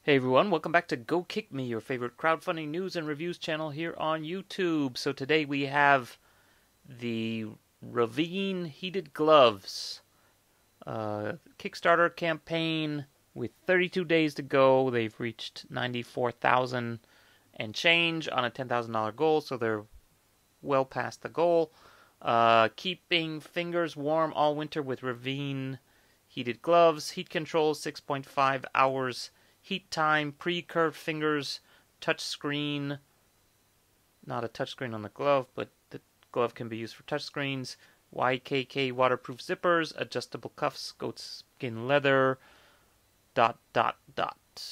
Hey everyone, welcome back to Go Kick Me, your favorite crowdfunding news and reviews channel here on YouTube. So today we have the Ravean heated gloves Kickstarter campaign with 32 days to go. They've reached 94,000 and change on a $10,000 goal, so they're well past the goal. Keeping fingers warm all winter with Ravean heated gloves. Heat control 6.5 hours. Heat time, pre-curved fingers, touch screen. Not a touch screen on the glove, but the glove can be used for touch screens. YKK waterproof zippers, adjustable cuffs, goatskin leather, ... I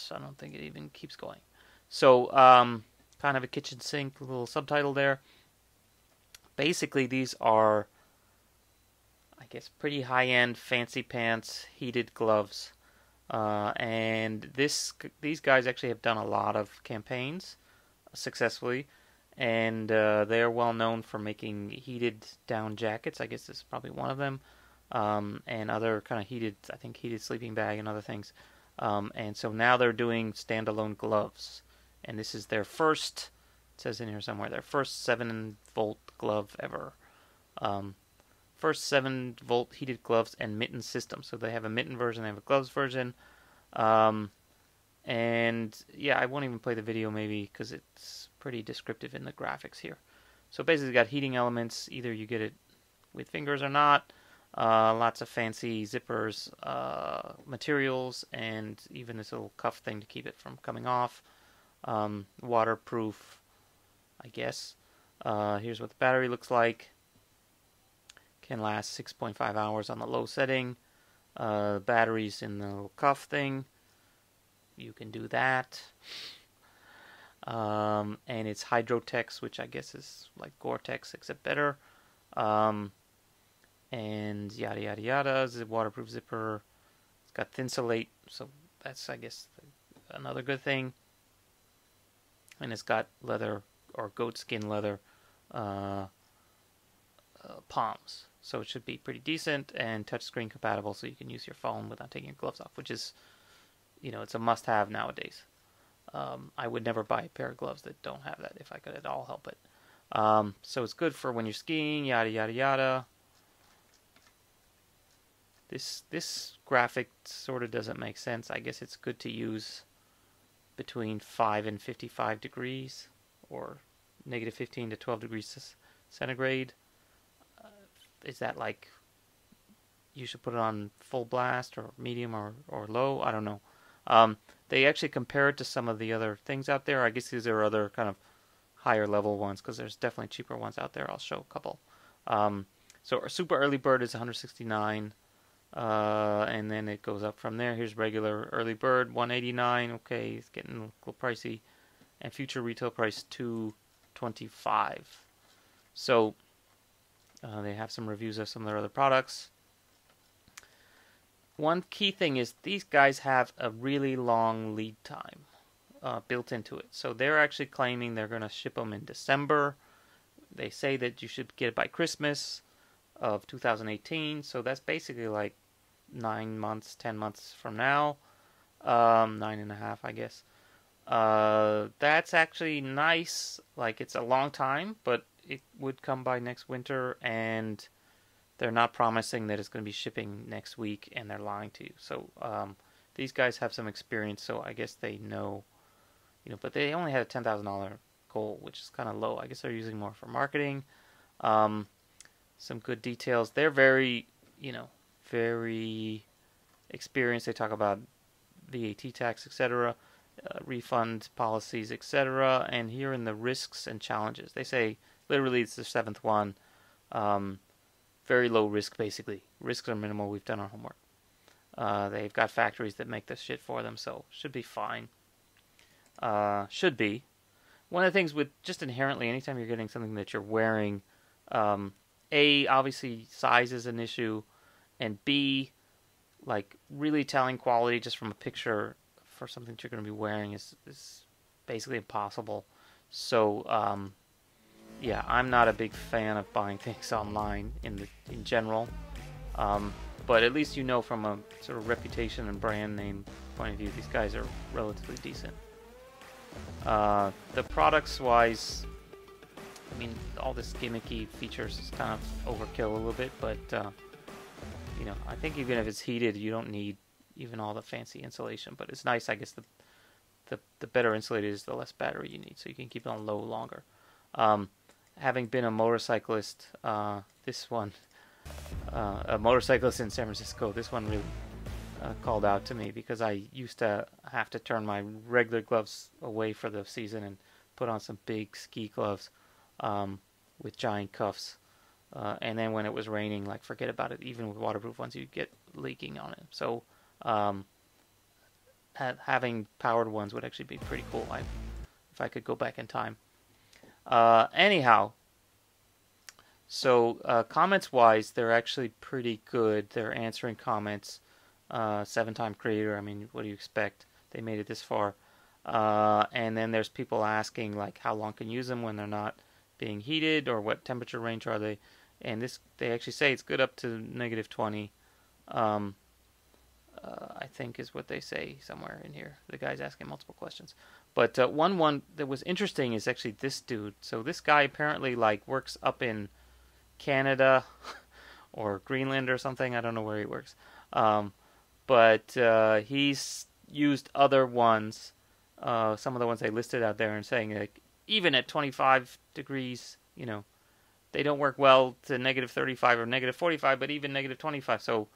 don't think it even keeps going. So, kind of a kitchen sink, a little subtitle there. Basically, these are, I guess, pretty high-end, fancy pants, heated gloves. And these guys actually have done a lot of campaigns successfully, and they're well known for making heated down jackets. I guess this is probably one of them, and other kind of heated sleeping bag and other things. And so now they're doing standalone gloves, and this is their first. It says in here somewhere their first 7-volt glove ever. First 7-volt heated gloves and mitten system. So they have a mitten version, they have a gloves version. And yeah, I won't even play the video maybe because it's pretty descriptive in the graphics here. So basically got heating elements, either you get it with fingers or not. Lots of fancy zippers, materials, and even this little cuff thing to keep it from coming off. Waterproof, I guess. Here's what the battery looks like. Can last 6.5 hours on the low setting. Batteries in the little cuff thing. You can do that. And it's Hydrotex, which I guess is like Gore-Tex except better. And yada yada yada. It's a waterproof zipper. It's got Thinsulate, so that's, I guess, another good thing. And it's got leather or goatskin leather palms. So it should be pretty decent and touchscreen compatible, so you can use your phone without taking your gloves off, which is, it's a must-have nowadays. I would never buy a pair of gloves that don't have that if I could at all help it. So it's good for when you're skiing, yada yada yada. This graphic sort of doesn't make sense. I guess it's good to use between 5 and 55 degrees, or negative 15 to 12 degrees centigrade. Is that like you should put it on full blast or medium or low? I don't know. They actually compare it to some of the other things out there. I guess these are other kind of higher level ones, because there's definitely cheaper ones out there. I'll show a couple. So our super early bird is 169, and then it goes up from there. Here's regular early bird, 189. Okay, it's getting a little pricey. And future retail price, 225. So they have some reviews of some of their other products. One key thing is these guys have a really long lead time built into it. So they're actually claiming they're going to ship them in December. They say that you should get it by Christmas of 2018. So that's basically like 9 months, 10 months from now. 9.5, I guess. That's actually nice. Like, it's a long time, but it would come by next winter, and they're not promising that it's going to be shipping next week, and they're lying to you. So these guys have some experience, so I guess they know, but they only had a $10,000 goal, which is kind of low. I guess they're using more for marketing. Some good details. They're very, very experienced. They talk about VAT tax, etc., refund policies, etc., and here in the risks and challenges, they say literally it's the 7th one. Very low risk, basically. Risks are minimal. We've done our homework. They've got factories that make this shit for them, so should be fine. Should be. One of the things with just inherently, anytime you're getting something that you're wearing, A, obviously size is an issue, and B, like really telling quality just from a picture for something that you're going to be wearing is basically impossible. So, yeah, I'm not a big fan of buying things online in general, but at least from a sort of reputation and brand name point of view, these guys are relatively decent. The products wise, I mean, all this gimmicky features is kind of overkill a little bit, but you know, I think even if it's heated, you don't need even all the fancy insulation. But it's nice, I guess. The better insulated is, the less battery you need, so you can keep it on low longer. Having been a motorcyclist, this one, a motorcyclist in San Francisco, this one really called out to me, because I used to have to turn my regular gloves away for the season and put on some big ski gloves with giant cuffs. And then when it was raining, like, forget about it. Even with waterproof ones, you'd get leaking on it. So having powered ones would actually be pretty cool if I could go back in time. Anyhow, so comments-wise, they're actually pretty good. They're answering comments. 7-time creator, I mean, what do you expect? They made it this far. And then there's people asking, like, how long can you use them when they're not being heated, or what temperature range are they? And this, they actually say it's good up to -20. I think is what they say somewhere in here. The guy's asking multiple questions. But one that was interesting is actually this dude. So this guy apparently, like, works up in Canada or Greenland or something. I don't know where he works. But he's used other ones, some of the ones they listed out there, and saying, like, even at 25 degrees, you know, they don't work well to -35 or -45, but even -25. So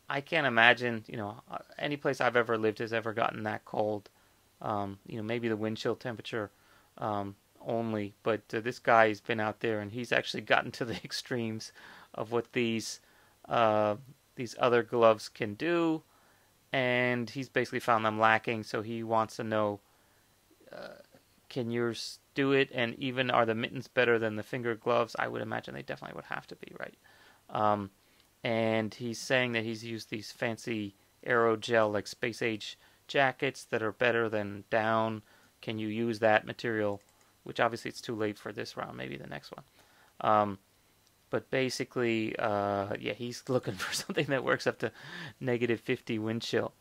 I can't imagine, you know, any place I've ever lived has ever gotten that cold. You know, maybe the wind chill temperature only, but this guy's been out there and he's actually gotten to the extremes of what these other gloves can do, and he's basically found them lacking. So he wants to know, can yours do it? And even, are the mittens better than the finger gloves? I would imagine they definitely would have to be, right? And he's saying that he's used these fancy aerogel, like space age jackets that are better than down. Can you use that material? Which obviously it's too late for this round, maybe the next one. But basically, yeah, he's looking for something that works up to -50 wind chill.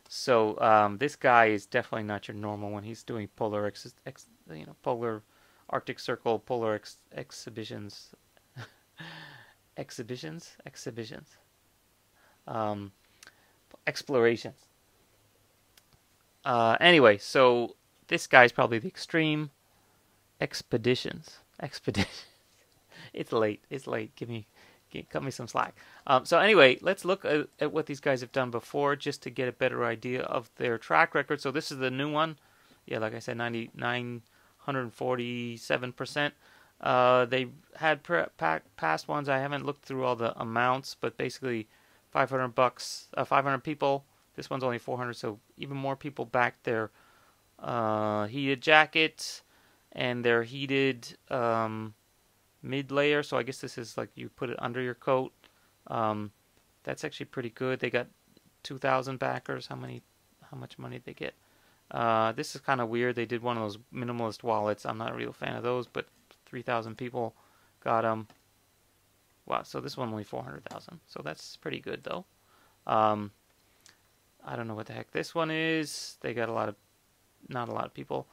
So this guy is definitely not your normal one. He's doing polar, polar Arctic Circle polar exhibitions. Explorations. Anyway, so this guy's probably the extreme. Expeditions. It's late. Cut me some slack. So anyway, let's look at what these guys have done before, just to get a better idea of their track record. So this is the new one. Yeah, like I said, 947%. They had past ones. I haven't looked through all the amounts, but basically $500, 500 people. This one's only 400, so even more people backed their heated jackets and their heated mid-layer. So I guess this is like you put it under your coat. That's actually pretty good. They got 2,000 backers. How much money did they get? This is kind of weird. They did one of those minimalist wallets. I'm not a real fan of those, but 3,000 people got them. Wow, so this one only 400,000. So that's pretty good, though. I don't know what the heck this one is. They got not a lot of people.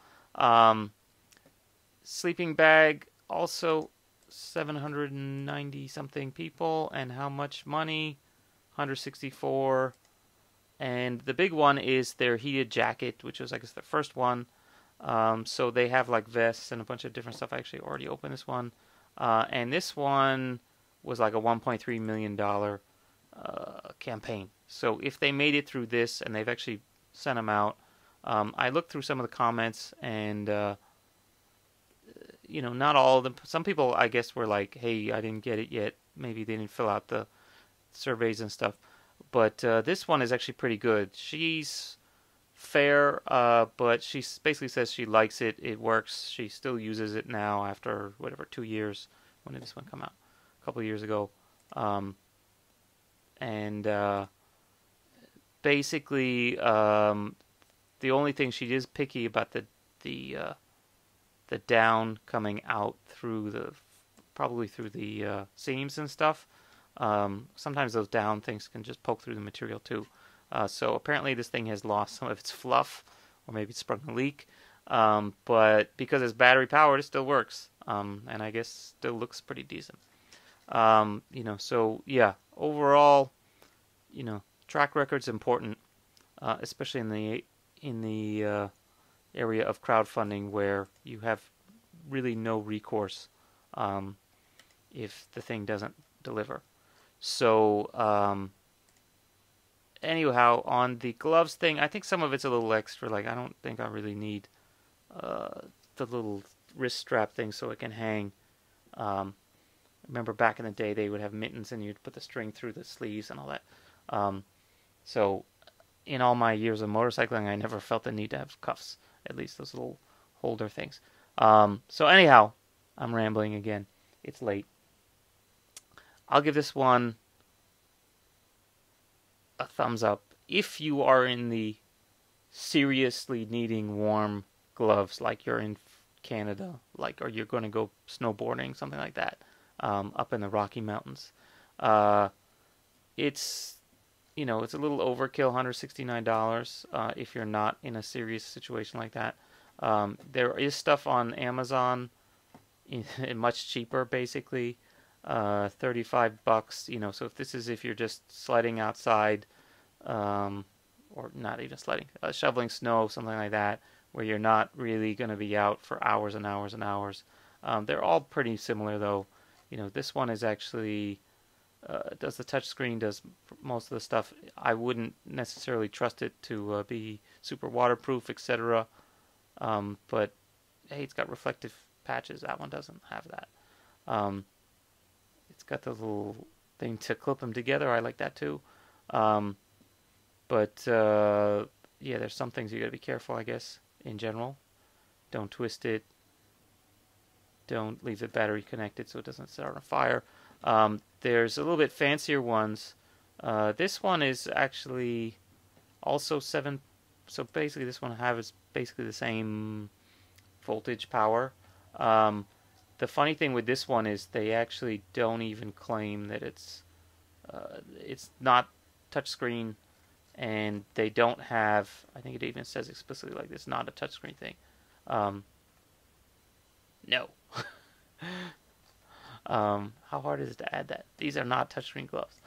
Sleeping bag, also 790 something people. And how much money? 164. And the big one is their heated jacket, which was, I guess, the first one. So they have like vests and a bunch of different stuff. I actually already opened this one. And this one was like a $1.3 million campaign. So if they made it through this, and they've actually sent them out, I looked through some of the comments, and you know, not all of them. Some people, I guess, were like, "Hey, I didn't get it yet." Maybe they didn't fill out the surveys and stuff. But this one is actually pretty good. She's fair, but she basically says she likes it. It works. She still uses it now after, whatever, 2 years. When did this one come out? A couple of years ago. And basically, the only thing, she is picky about the down coming out through probably through the seams and stuff. Sometimes those down things can just poke through the material too. So apparently this thing has lost some of its fluff, or maybe it's sprung a leak. But because it's battery powered, it still works, and I guess still looks pretty decent. So yeah, overall, track record's important, especially in the area of crowdfunding where you have really no recourse if the thing doesn't deliver. So anyhow, on the gloves thing, I think some of it's a little extra. Like, I don't think I really need the little wrist strap thing so it can hang. Remember back in the day they would have mittens and you'd put the string through the sleeves and all that. So in all my years of motorcycling, I never felt the need to have cuffs, at least those little holder things. So anyhow, I'm rambling again. It's late. I'll give this one a thumbs up. If you are in the seriously needing warm gloves, like you're in Canada, or you're going to go snowboarding, something like that, up in the Rocky Mountains, it's it's a little overkill, $169 if you're not in a serious situation like that. There is stuff on Amazon much cheaper, basically. $35, so if you're just sledding outside, or not even sledding, shoveling snow, something like that, where you're not really going to be out for hours and hours and hours. They're all pretty similar, though. This one is actually does the touch screen, does most of the stuff. I wouldn't necessarily trust it to be super waterproof, etc. But hey, it's got reflective patches. That one doesn't have that. It's got the little thing to clip them together. I like that too. But yeah, there's some things you gotta be careful, I guess, in general. Don't twist it. Don't leave the battery connected so it doesn't start on fire. There's a little bit fancier ones. This one is actually also 7. So basically, this one has basically the same voltage power. The funny thing with this one is they actually don't even claim that it's not touchscreen, and they don't have. I think it even says explicitly like it's not a touchscreen thing. No. How hard is it to add that? These are not touchscreen gloves.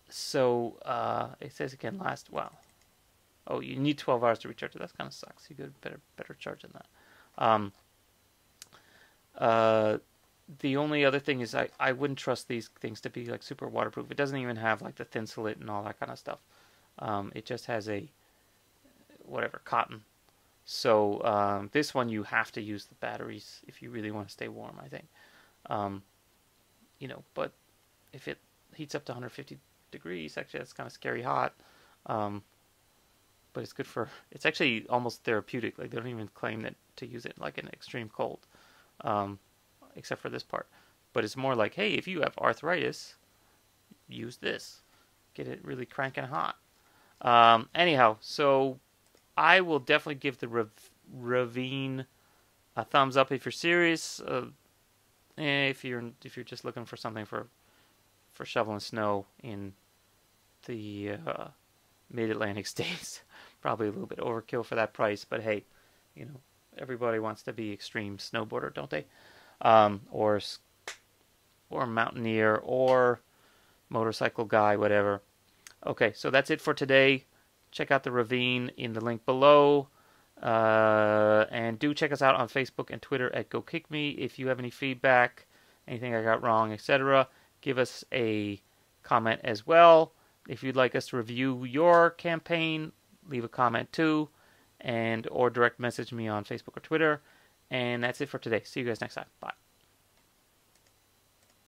So it says again wow. Oh, you need 12 hours to recharge it. That kind of sucks. You get better charge than that. The only other thing is I wouldn't trust these things to be like super waterproof. It doesn't even have like the thin slit and all that kind of stuff. It just has a cotton. So this one you have to use the batteries if you really want to stay warm, I think. But if it heats up to 150 degrees, actually that's kind of scary hot. But it's good it's actually almost therapeutic. Like, they don't even claim that to use it like in extreme cold, except for this part. But it's more like, hey, if you have arthritis, use this. Get it really cranking hot. Anyhow, so I will definitely give the Ravean a thumbs up if you're serious. If you're just looking for something for shoveling snow in the mid-Atlantic states, probably a little bit overkill for that price. But hey, everybody wants to be extreme snowboarder, don't they? Or mountaineer or motorcycle guy, whatever. Okay, so that's it for today. Check out the Ravean in the link below. And do check us out on Facebook and Twitter at GoKickMe. If you have any feedback, anything I got wrong, etc., give us a comment as well. If you'd like us to review your campaign, leave a comment too, or direct message me on Facebook or Twitter. And that's it for today. See you guys next time. Bye.